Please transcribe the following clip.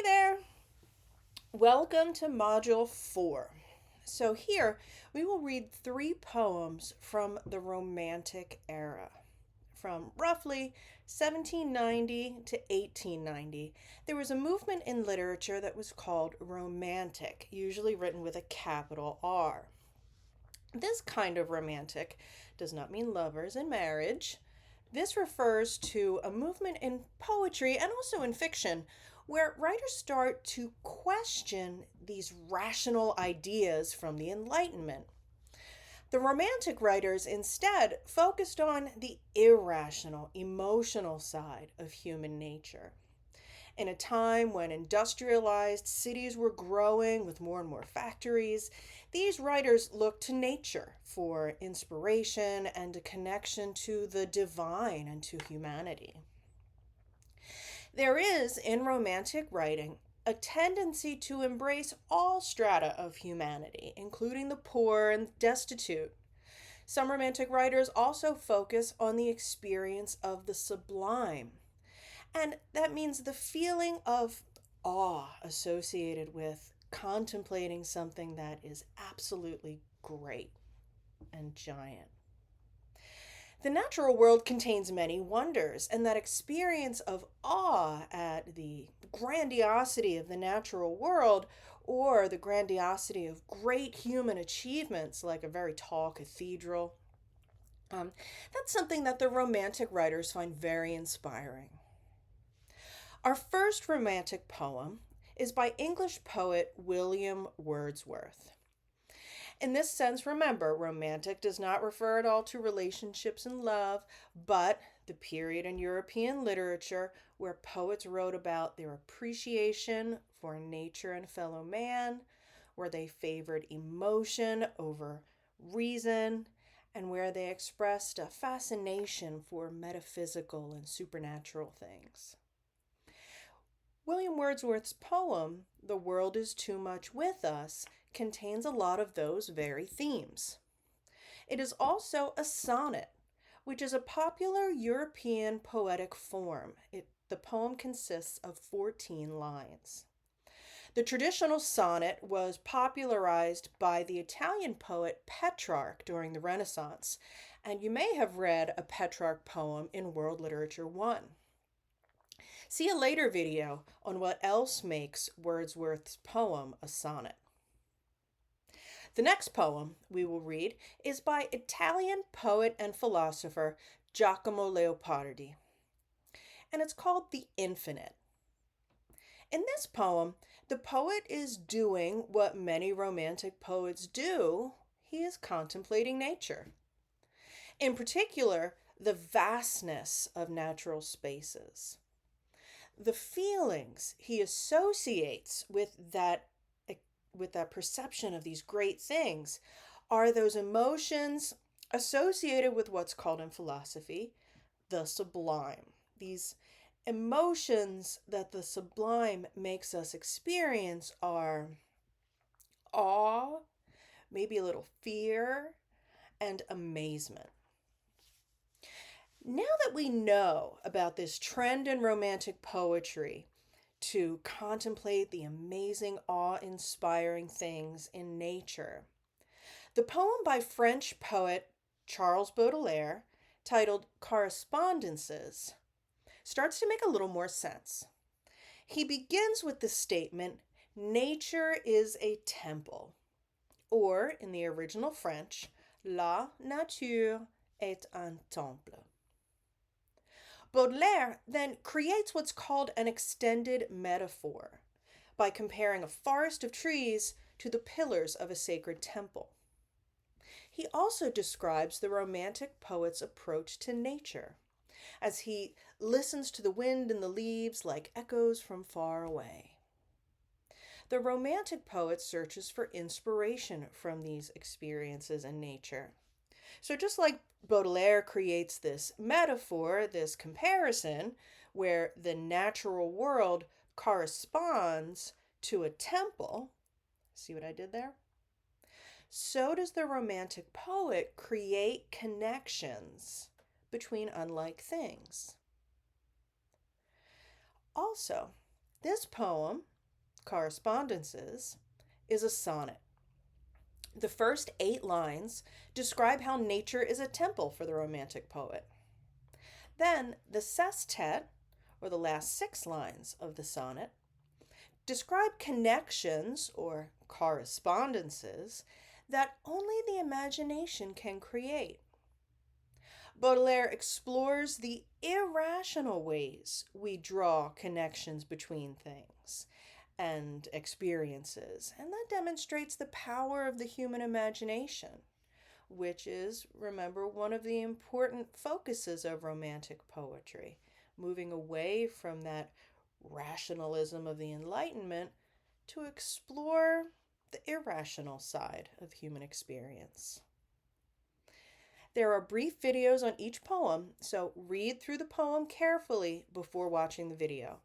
there! Welcome to Module 4. So, here we will read 3 poems from the Romantic era. From roughly 1790 to 1890, there was a movement in literature that was called Romantic, usually written with a capital R. This kind of romantic does not mean lovers and marriage. This refers to a movement in poetry and also in fiction where writers start to question these rational ideas from the Enlightenment. The Romantic writers instead focused on the irrational, emotional side of human nature. In a time when industrialized cities were growing with more and more factories, these writers looked to nature for inspiration and a connection to the divine and to humanity. There is, in Romantic writing, a tendency to embrace all strata of humanity, including the poor and destitute. Some Romantic writers also focus on the experience of the sublime. And that means the feeling of awe associated with contemplating something that is absolutely great and giant. The natural world contains many wonders, and that experience of awe at the grandiosity of the natural world or the grandiosity of great human achievements like a very tall cathedral, that's something that the Romantic writers find very inspiring. Our first Romantic poem is by English poet William Wordsworth. In this sense, remember, Romantic does not refer at all to relationships and love, but the period in European literature where poets wrote about their appreciation for nature and fellow man, where they favored emotion over reason, and where they expressed a fascination for metaphysical and supernatural things. William Wordsworth's poem, The World is Too Much With Us, contains a lot of those very themes. It is also a sonnet, which is a popular European poetic form. The poem consists of 14 lines. The traditional sonnet was popularized by the Italian poet Petrarch during the Renaissance, and you may have read a Petrarch poem in World Literature 1. See a later video on what else makes Wordsworth's poem a sonnet. The next poem we will read is by Italian poet and philosopher Giacomo Leopardi, and it's called The Infinite. In this poem, the poet is doing what many Romantic poets do. He is contemplating nature. In particular, the vastness of natural spaces. The feelings he associates with that perception of these great things are those emotions associated with what's called in philosophy the sublime. These emotions that the sublime makes us experience are awe, maybe a little fear, and amazement. Now that we know about this trend in Romantic poetry to contemplate the amazing, awe inspiring things in nature, the poem by French poet Charles Baudelaire, titled Correspondences, starts to make a little more sense. He begins with the statement, nature is a temple, or in the original French, la nature est un temple. Baudelaire then creates what's called an extended metaphor by comparing a forest of trees to the pillars of a sacred temple. He also describes the Romantic poet's approach to nature, as he listens to the wind and the leaves like echoes from far away. The Romantic poet searches for inspiration from these experiences in nature. So, just like Baudelaire creates this metaphor, this comparison, where the natural world corresponds to a temple, see what I did there? So does the Romantic poet create connections between unlike things. Also, this poem Correspondences, is a sonnet. The first 8 lines describe how nature is a temple for the Romantic poet. Then the sestet, or the last 6 lines of the sonnet, describe connections or correspondences that only the imagination can create. Baudelaire explores the irrational ways we draw connections between things and experiences, and that demonstrates the power of the human imagination, which is, remember, one of the important focuses of Romantic poetry, moving away from that rationalism of the Enlightenment to explore the irrational side of human experience. There are brief videos on each poem, so read through the poem carefully before watching the video.